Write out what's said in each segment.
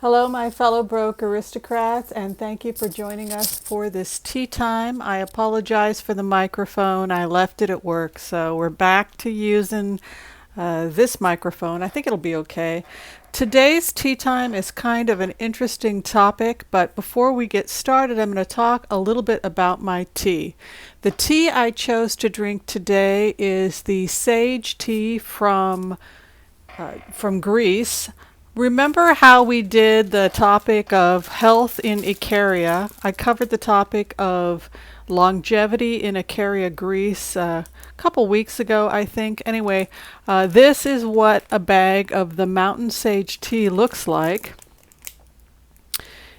Hello, my fellow broke aristocrats, and thank you for joining us for this tea time. I apologize for the microphone. I left it at work, so we're back to using this microphone. I think it'll be okay. Today's tea time is kind of an interesting topic, but before we get started, I'm going to talk a little bit about my tea. The tea I chose to drink today is the sage tea from Greece. Remember how we did the topic of health in Icaria? I covered the topic of longevity in Icaria, Greece, a couple weeks ago, I think. Anyway, this is what a bag of the mountain sage tea looks like.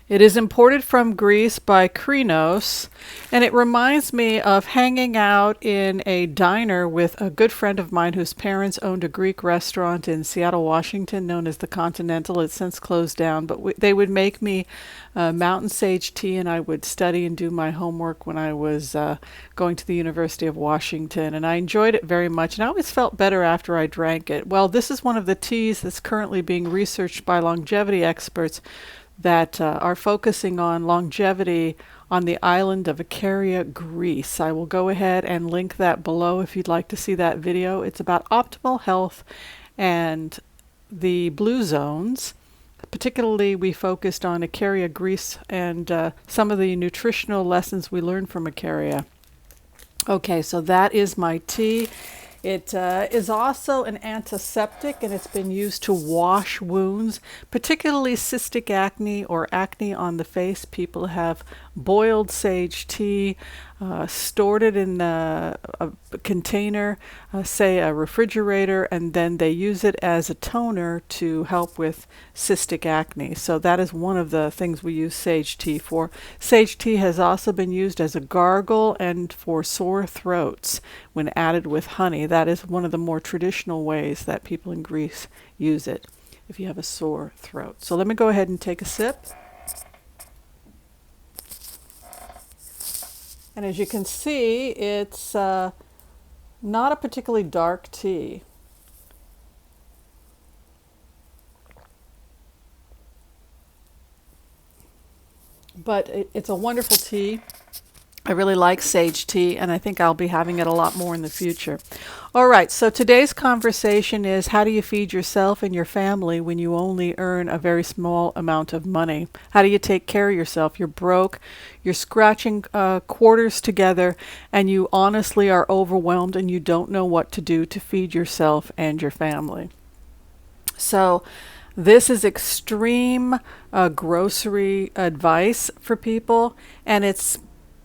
It is imported from Greece by Krinos, and it reminds me of hanging out in a diner with a good friend of mine whose parents owned a Greek restaurant in Seattle, Washington, known as the Continental. It's since closed down, but they would make me mountain sage tea, and I would study and do my homework when I was going to the University of Washington, and I enjoyed it very much, and I always felt better after I drank it. Well, this is one of the teas that's currently being researched by longevity experts that are focusing on longevity on the island of Icaria, Greece. I will go ahead and link that below if you'd like to see that video. It's about optimal health and the blue zones. Particularly, we focused on Icaria, Greece, and some of the nutritional lessons we learned from Icaria. Okay, so that is my tea. It is also an antiseptic, and it's been used to wash wounds, particularly cystic acne or acne on the face. People have boiled sage tea, stored it in a container, say a refrigerator, and then they use it as a toner to help with cystic acne. So that is one of the things we use sage tea for. Sage tea has also been used as a gargle and for sore throats when added with honey. That is one of the more traditional ways that people in Greece use it if you have a sore throat. So let me go ahead and take a sip. And as you can see, it's not a particularly dark tea. But it's a wonderful tea. I really like sage tea, and I think I'll be having it a lot more in the future. All right, so today's conversation is how do you feed yourself and your family when you only earn a very small amount of money? How do you take care of yourself? You're broke, you're scratching quarters together, and you honestly are overwhelmed and you don't know what to do to feed yourself and your family. So this is extreme grocery advice for people, and it's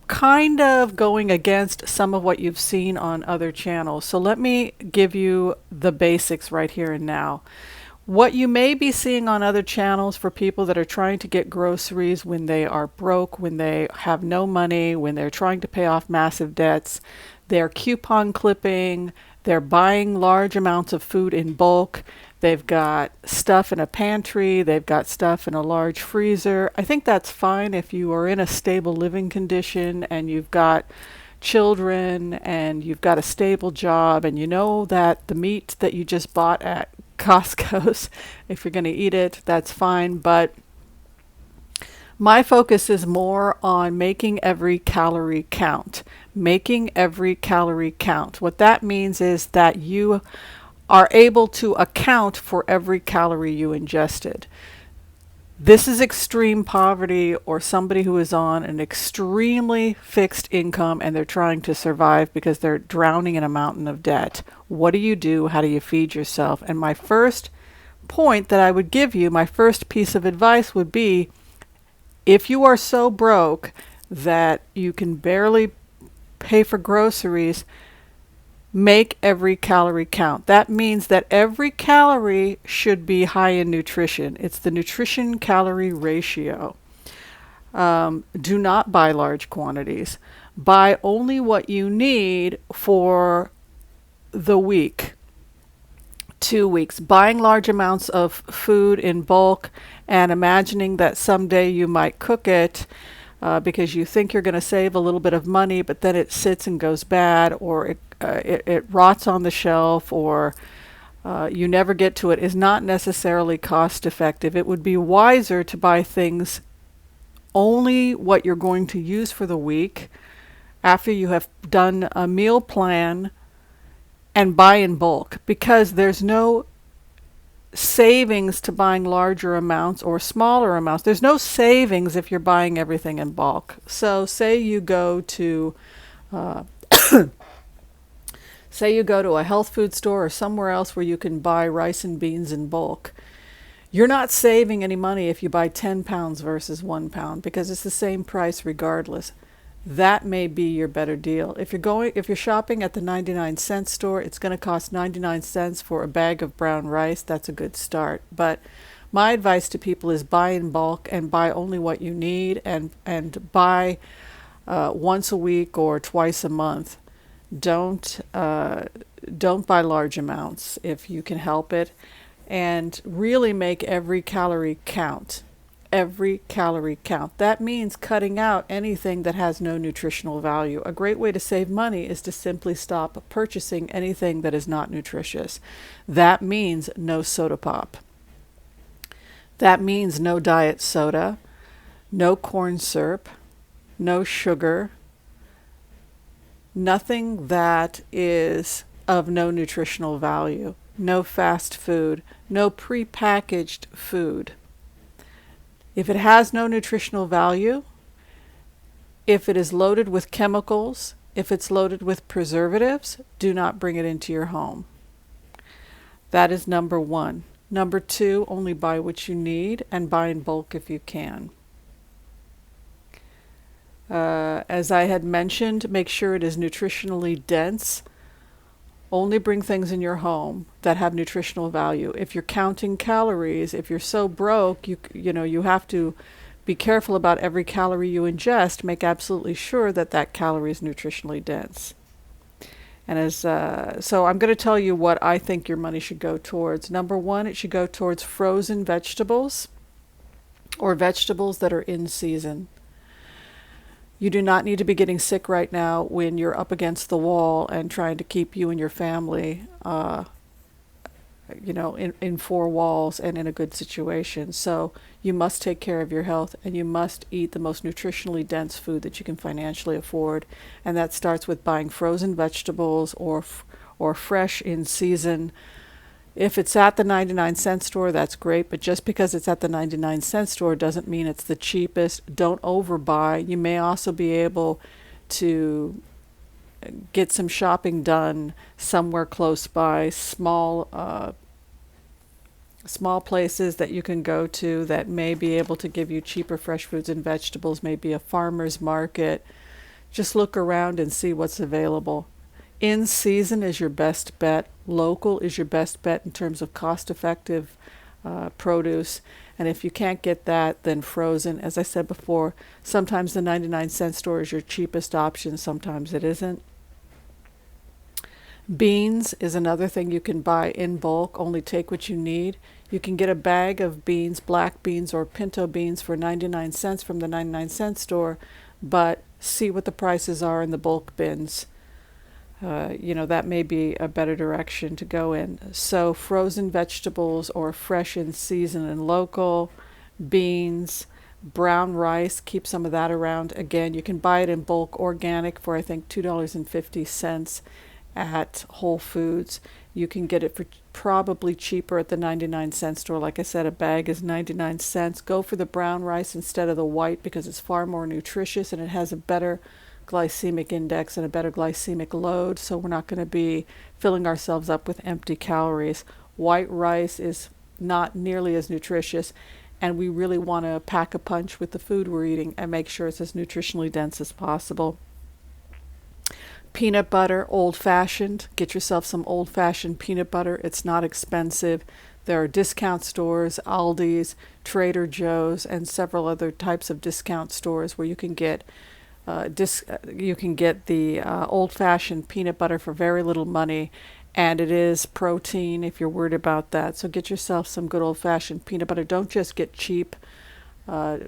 kind of going against some of what you've seen on other channels. So let me give you the basics right here and now. What you may be seeing on other channels for people that are trying to get groceries when they are broke, when they have no money, when they're trying to pay off massive debts, they're coupon clipping, they're buying large amounts of food in bulk, they've got stuff in a pantry, they've got stuff in a large freezer. I think that's fine if you are in a stable living condition and you've got children and you've got a stable job and you know that the meat that you just bought at Costco's, if you're going to eat it, that's fine. But my focus is more on making every calorie count. Making every calorie count. What that means is that you are able to account for every calorie you ingested. This is extreme poverty or somebody who is on an extremely fixed income and they're trying to survive because they're drowning in a mountain of debt. What do you do? How do you feed yourself? And my first point that I would give you, my first piece of advice would be, if you are so broke that you can barely pay for groceries, make every calorie count. That means that every calorie should be high in nutrition. It's the nutrition calorie ratio. Do not buy large quantities. Buy only what you need for the week, 2 weeks. Buying large amounts of food in bulk and imagining that someday you might cook it because you think you're going to save a little bit of money, but then it sits and goes bad, or it rots on the shelf, or you never get to it is not necessarily cost effective. It would be wiser to buy things only what you're going to use for the week after you have done a meal plan and buy in bulk, because there's no savings to buying larger amounts or smaller amounts. There's no savings if you're buying everything in bulk. So say you go to uh, say you go to a health food store or somewhere else where you can buy rice and beans in bulk. You're not saving any money if you buy 10 pounds versus 1 pound, because it's the same price regardless. That may be your better deal. If you're shopping at the 99-cent store, it's going to cost 99 cents for a bag of brown rice. That's a good start. But my advice to people is buy in bulk and buy only what you need, and buy once a week or twice a month. Don't buy large amounts if you can help it, and really make every calorie count. Every calorie count. That means cutting out anything that has no nutritional value. A great way to save money is to simply stop purchasing anything that is not nutritious. That means no soda pop. That means no diet soda, no corn syrup, no sugar, nothing that is of no nutritional value, no fast food, no prepackaged food. If it has no nutritional value, if it is loaded with chemicals, if it's loaded with preservatives, do not bring it into your home. That is number one. Number two, only buy what you need and buy in bulk if you can. As I had mentioned, make sure it is nutritionally dense. Only bring things in your home that have nutritional value. If you're counting calories, if you're so broke, you have to be careful about every calorie you ingest. Make absolutely sure that that calorie is nutritionally dense. And so I'm going to tell you what I think your money should go towards. Number one, it should go towards frozen vegetables or vegetables that are in season. You do not need to be getting sick right now when you're up against the wall and trying to keep you and your family, in four walls and in a good situation. So you must take care of your health, and you must eat the most nutritionally dense food that you can financially afford. And that starts with buying frozen vegetables or fresh in season. If it's at the 99-cent store, that's great, but just because it's at the 99-cent store doesn't mean it's the cheapest. Don't overbuy. You may also be able to get some shopping done somewhere close by, small places that you can go to that may be able to give you cheaper fresh foods and vegetables, maybe a farmer's market. Just look around and see what's available. In season is your best bet. Local is your best bet in terms of cost-effective produce. And if you can't get that, then frozen. As I said before, sometimes the 99-cent store is your cheapest option. Sometimes it isn't. Beans is another thing you can buy in bulk. Only take what you need. You can get a bag of beans, black beans or pinto beans, for 99 cents from the 99-cent store, but see what the prices are in the bulk bins. That may be a better direction to go in. So frozen vegetables or fresh in season and local, beans, brown rice, keep some of that around. Again, you can buy it in bulk organic for I think $2.50 at Whole Foods. You can get it for probably cheaper at the 99-cent store. Like I said, a bag is 99 cents. Go for the brown rice instead of the white because it's far more nutritious and it has a better glycemic index and a better glycemic load, so we're not going to be filling ourselves up with empty calories. White rice is not nearly as nutritious, and we really want to pack a punch with the food we're eating and make sure it's as nutritionally dense as possible. Peanut butter, old-fashioned. Get yourself some old-fashioned peanut butter. It's not expensive. There are discount stores, Aldi's, Trader Joe's, and several other types of discount stores where you can get the old-fashioned peanut butter for very little money, and it is protein if you're worried about that. So get yourself some good old-fashioned peanut butter. Don't just get cheap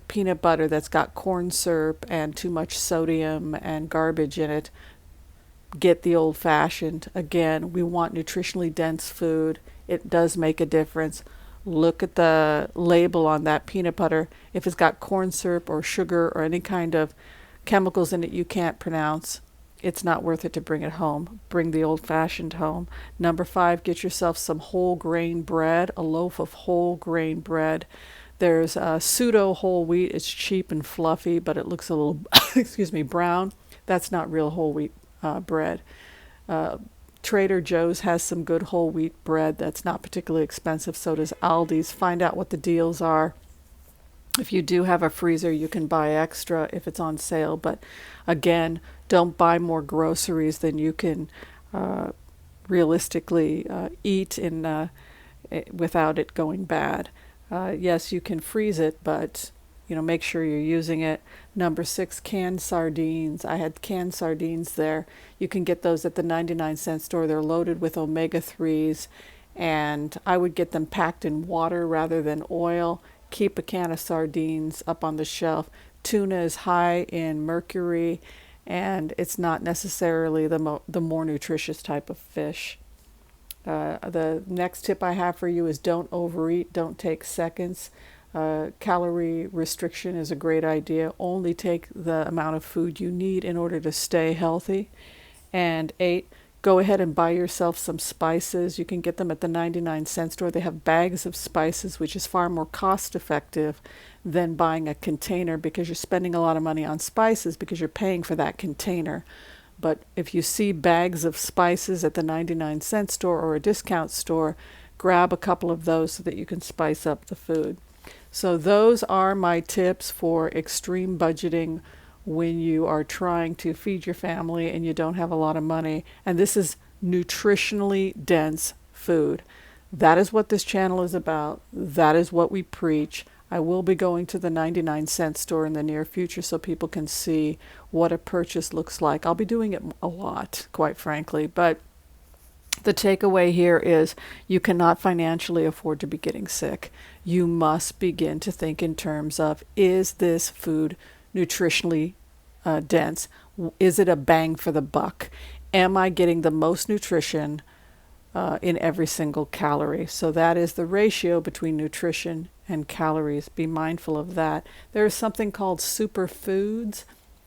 peanut butter that's got corn syrup and too much sodium and garbage in it. Get the old-fashioned. Again, we want nutritionally dense food. it does make a difference. Look at the label on that peanut butter. If it's got corn syrup or sugar or any kind of chemicals in it you can't pronounce, it's not worth it to bring it home. Bring the old-fashioned home. Number 5, get yourself some whole grain bread, a loaf of whole grain bread. There's pseudo whole wheat. It's cheap and fluffy, but it looks a little, excuse me, brown. That's not real whole wheat bread. Trader Joe's has some good whole wheat bread that's not particularly expensive. So does Aldi's. Find out what the deals are. If you do have a freezer, you can buy extra if it's on sale. But again, don't buy more groceries than you can realistically eat without it going bad. Yes, you can freeze it, but make sure you're using it. Number 6, canned sardines. I had canned sardines there. You can get those at the 99-cent store. They're loaded with omega-3s, and I would get them packed in water rather than oil. Keep a can of sardines up on the shelf. Tuna is high in mercury, and it's not necessarily the more nutritious type of fish. The next tip I have for you is don't overeat. Don't take seconds. Calorie restriction is a great idea. Only take the amount of food you need in order to stay healthy. And 8, go ahead and buy yourself some spices. You can get them at the 99-cent store. They have bags of spices, which is far more cost effective than buying a container, because you're spending a lot of money on spices because you're paying for that container. But if you see bags of spices at the 99-cent store or a discount store, grab a couple of those so that you can spice up the food. So those are my tips for extreme budgeting when you are trying to feed your family and you don't have a lot of money. And this is nutritionally dense food. That is what this channel is about. That is what we preach. I will be going to the 99-cent store in the near future so people can see what a purchase looks like. I'll be doing it a lot, quite frankly, but the takeaway here is you cannot financially afford to be getting sick. You must begin to think in terms of, is this food nutritionally dense? Is it a bang for the buck? Am I getting the most nutrition in every single calorie? So that is the ratio between nutrition and calories. Be mindful of that. There is something called superfoods.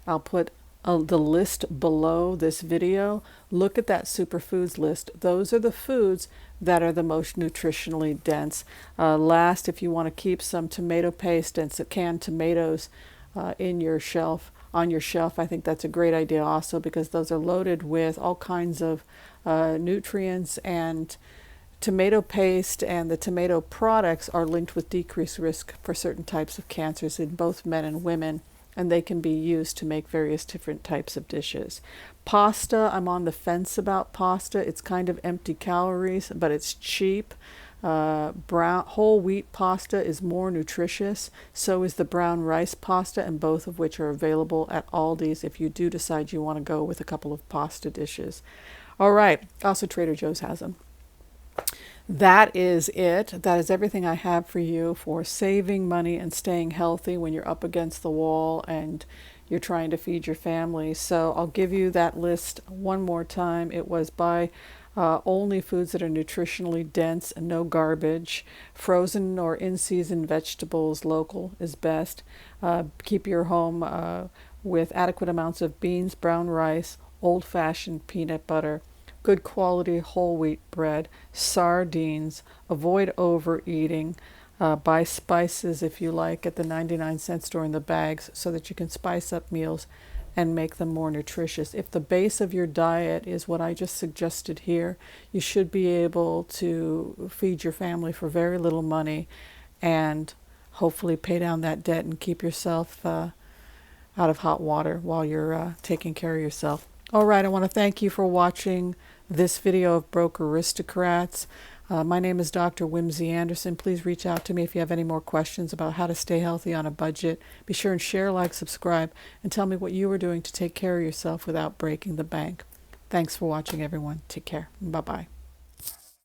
I'll put the list below this video. Look at that superfoods list. Those are the foods that are the most nutritionally dense. Last, if you want to keep some tomato paste and some canned tomatoes on your shelf, I think that's a great idea also, because those are loaded with all kinds of nutrients, and tomato paste and the tomato products are linked with decreased risk for certain types of cancers in both men and women, and they can be used to make various different types of dishes. Pasta, I'm on the fence about pasta. It's kind of empty calories, but it's cheap. Whole wheat pasta is more nutritious. So is the brown rice pasta, and both of which are available at Aldi's if you do decide you want to go with a couple of pasta dishes. All right. Also, Trader Joe's has them. That is it. That is everything I have for you for saving money and staying healthy when you're up against the wall and you're trying to feed your family. So I'll give you that list one more time. It was by only foods that are nutritionally dense and no garbage. Frozen or in-season vegetables, local is best. Keep your home with adequate amounts of beans, brown rice, old-fashioned peanut butter, good quality whole wheat bread, sardines. Avoid overeating. Buy spices if you like at the 99-cent store in the bags so that you can spice up meals and make them more nutritious. If the base of your diet is what I just suggested here, you should be able to feed your family for very little money and hopefully pay down that debt and keep yourself out of hot water while you're taking care of yourself. All right, I want to thank you for watching this video of Broke Aristocrats. My name is Dr. Whimsy Anderson. Please reach out to me if you have any more questions about how to stay healthy on a budget. Be sure and share, like, subscribe, and tell me what you are doing to take care of yourself without breaking the bank. Thanks for watching, everyone. Take care. Bye-bye.